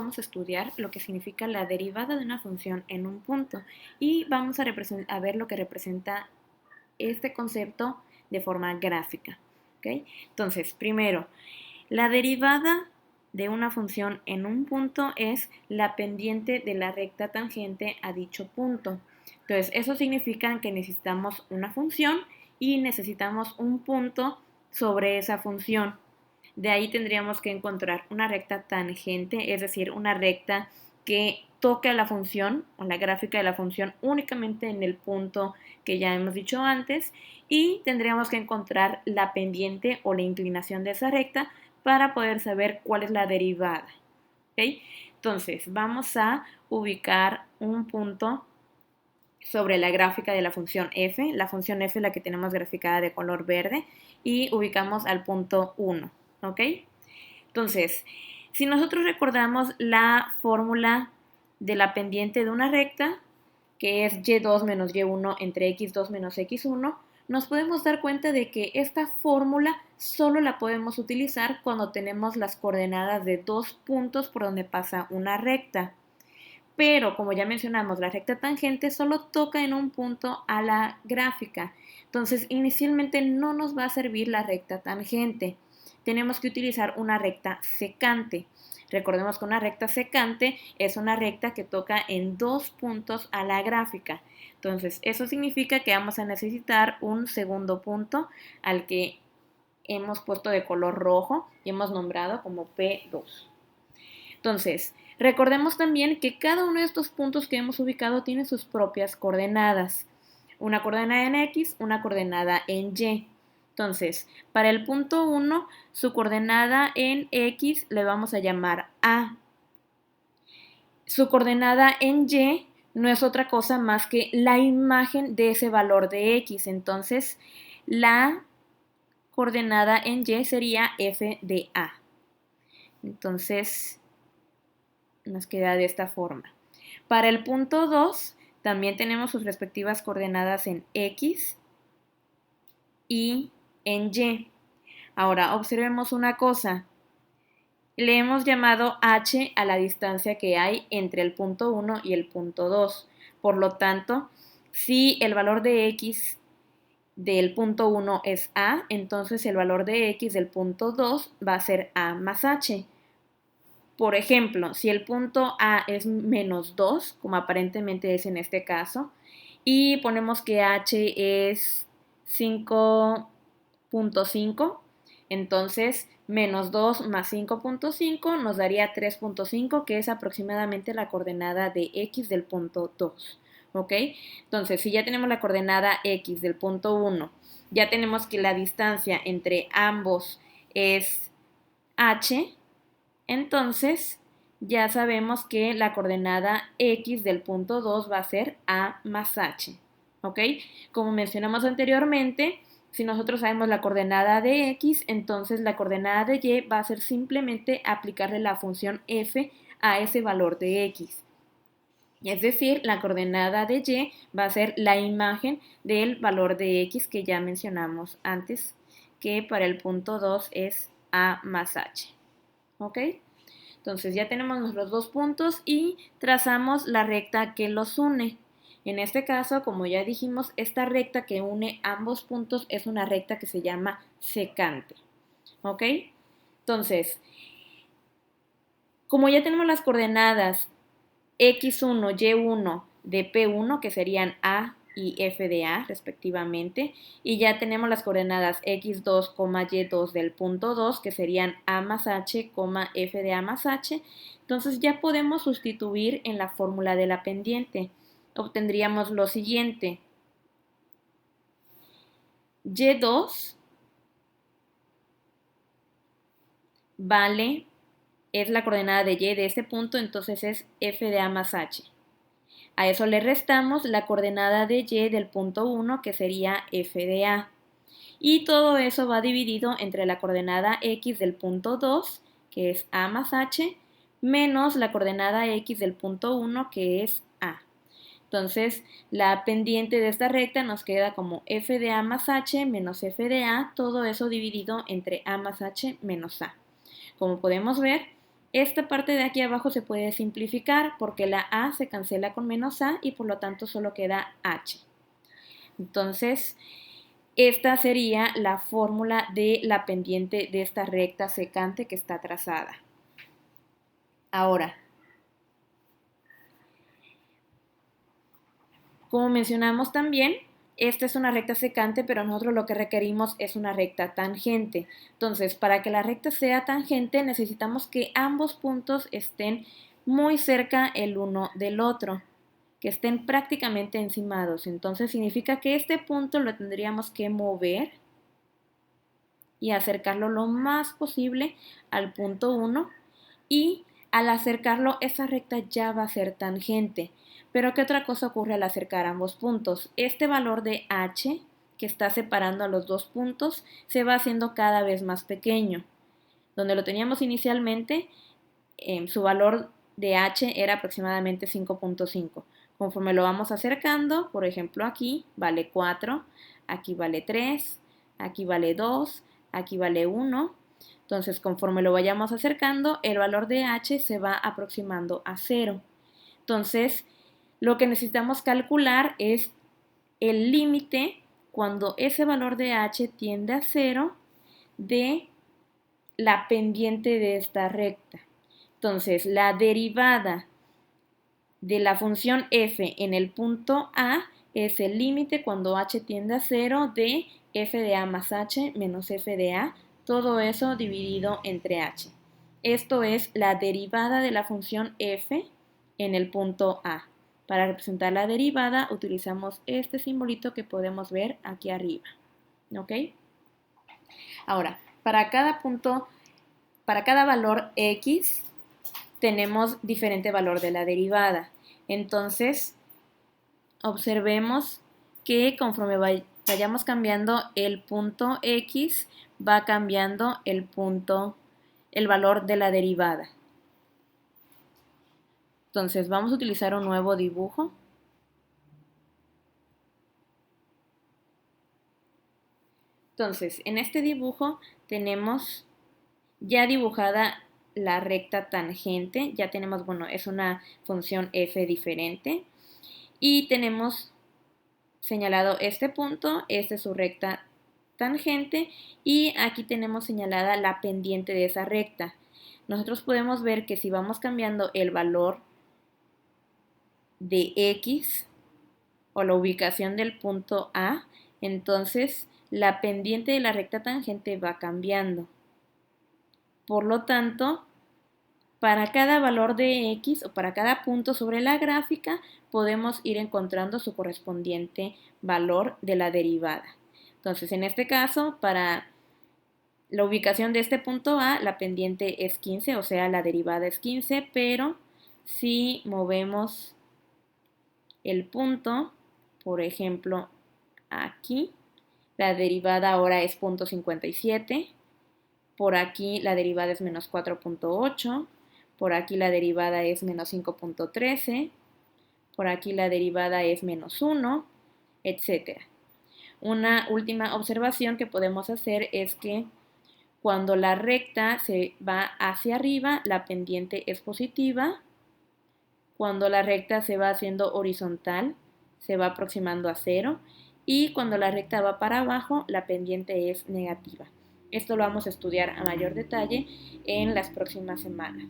vamos a estudiar lo que significa la derivada de una función en un punto y vamos a ver lo que representa este concepto de forma gráfica. ¿Okay? Entonces, primero, la derivada de una función en un punto es la pendiente de la recta tangente a dicho punto. Entonces, eso significa que necesitamos una función y necesitamos un punto sobre esa función. De ahí tendríamos que encontrar una recta tangente, es decir, una recta que toque a la función o la gráfica de la función únicamente en el punto que ya hemos dicho antes, y tendríamos que encontrar la pendiente o la inclinación de esa recta para poder saber cuál es la derivada. ¿Okay? Entonces, vamos a ubicar un punto sobre la gráfica de la función f. La función f es la que tenemos graficada de color verde y ubicamos al punto 1. ¿Ok? Entonces, si nosotros recordamos la fórmula de la pendiente de una recta, que es y2 menos y1 entre x2 menos x1, nos podemos dar cuenta de que esta fórmula solo la podemos utilizar cuando tenemos las coordenadas de dos puntos por donde pasa una recta. Pero, como ya mencionamos, la recta tangente solo toca en un punto a la gráfica. Entonces, inicialmente no nos va a servir la recta tangente. Tenemos que utilizar una recta secante. Recordemos que una recta secante es una recta que toca en dos puntos a la gráfica. Entonces, eso significa que vamos a necesitar un segundo punto al que hemos puesto de color rojo y hemos nombrado como P2. Entonces, recordemos también que cada uno de estos puntos que hemos ubicado tiene sus propias coordenadas. Una coordenada en X, una coordenada en Y. Entonces, para el punto 1, su coordenada en X le vamos a llamar A. Su coordenada en Y no es otra cosa más que la imagen de ese valor de X. Entonces, la coordenada en Y sería F de A. Entonces, nos queda de esta forma. Para el punto 2, también tenemos sus respectivas coordenadas en X y en Y. Ahora, observemos una cosa. Le hemos llamado H a la distancia que hay entre el punto 1 y el punto 2. Por lo tanto, si el valor de X del punto 1 es A, entonces el valor de X del punto 2 va a ser A más H. Por ejemplo, si el punto A es menos 2, como aparentemente es en este caso, y ponemos que H es 5.5, entonces menos 2 más 5.5 nos daría 3.5, que es aproximadamente la coordenada de X del punto 2. ¿Ok? Entonces, si ya tenemos la coordenada X del punto 1, ya tenemos que la distancia entre ambos es H, entonces, ya sabemos que la coordenada X del punto 2 va a ser A más H. ¿Ok? Como mencionamos anteriormente, si nosotros sabemos la coordenada de X, entonces la coordenada de Y va a ser simplemente aplicarle la función f a ese valor de X. Es decir, la coordenada de Y va a ser la imagen del valor de X que ya mencionamos antes, que para el punto 2 es A más H. ¿Ok? Entonces ya tenemos nuestros dos puntos y trazamos la recta que los une. En este caso, como ya dijimos, esta recta que une ambos puntos es una recta que se llama secante. ¿Ok? Entonces, como ya tenemos las coordenadas x1, y1 de P1, que serían A y F de A respectivamente, y ya tenemos las coordenadas x2, y2 del punto 2, que serían A más H, F de A más H, entonces ya podemos sustituir en la fórmula de la pendiente. Obtendríamos lo siguiente: y2 es la coordenada de y de este punto, entonces es F de A más H. A eso le restamos la coordenada de y del punto 1, que sería f de a. Y todo eso va dividido entre la coordenada x del punto 2, que es a más h, menos la coordenada x del punto 1, que es a. Entonces, la pendiente de esta recta nos queda como f de a más h menos f de a, todo eso dividido entre a más h menos a. Como podemos ver, Esta parte de aquí abajo se puede simplificar porque la a se cancela con menos a y por lo tanto solo queda h. Entonces, esta sería la fórmula de la pendiente de esta recta secante que está trazada. Ahora, como mencionamos también, esta es una recta secante, pero nosotros lo que requerimos es una recta tangente. Entonces, para que la recta sea tangente, necesitamos que ambos puntos estén muy cerca el uno del otro, que estén prácticamente encimados. Entonces, significa que este punto lo tendríamos que mover y acercarlo lo más posible al punto 1 y al acercarlo esa recta ya va a ser tangente. Pero ¿qué otra cosa ocurre al acercar ambos puntos? Este valor de h que está separando a los dos puntos se va haciendo cada vez más pequeño. Donde lo teníamos inicialmente, su valor de h era aproximadamente 5.5. Conforme lo vamos acercando, por ejemplo aquí vale 4, aquí vale 3, aquí vale 2, aquí vale 1. Entonces, conforme lo vayamos acercando, el valor de h se va aproximando a 0. Entonces, lo que necesitamos calcular es el límite cuando ese valor de h tiende a 0 de la pendiente de esta recta. Entonces, la derivada de la función f en el punto A es el límite cuando h tiende a 0 de f de a más h menos f de a, todo eso dividido entre h. Esto es la derivada de la función f en el punto A. Para representar la derivada utilizamos este simbolito que podemos ver aquí arriba. ¿Ok? Ahora, para cada punto, para cada valor x, tenemos diferente valor de la derivada. Entonces, observemos que conforme vayamos cambiando el punto x, va cambiando el valor de la derivada. Entonces, vamos a utilizar un nuevo dibujo. Entonces, en este dibujo tenemos ya dibujada la recta tangente, ya tenemos, bueno, es una función f diferente y tenemos señalado este punto, esta es su recta tangente y aquí tenemos señalada la pendiente de esa recta. Nosotros podemos ver que si vamos cambiando el valor de x o la ubicación del punto A, entonces la pendiente de la recta tangente va cambiando. Por lo tanto, para cada valor de x o para cada punto sobre la gráfica podemos ir encontrando su correspondiente valor de la derivada. Entonces, en este caso, para la ubicación de este punto A, la pendiente es 15, o sea, la derivada es 15, pero si movemos el punto, por ejemplo, aquí, la derivada ahora es 0.57, por aquí la derivada es menos 4.8, por aquí la derivada es menos 5.13, por aquí la derivada es menos 1, etc. Una última observación que podemos hacer es que cuando la recta se va hacia arriba, la pendiente es positiva. Cuando la recta se va haciendo horizontal, se va aproximando a 0. Y cuando la recta va para abajo, la pendiente es negativa. Esto lo vamos a estudiar a mayor detalle en las próximas semanas.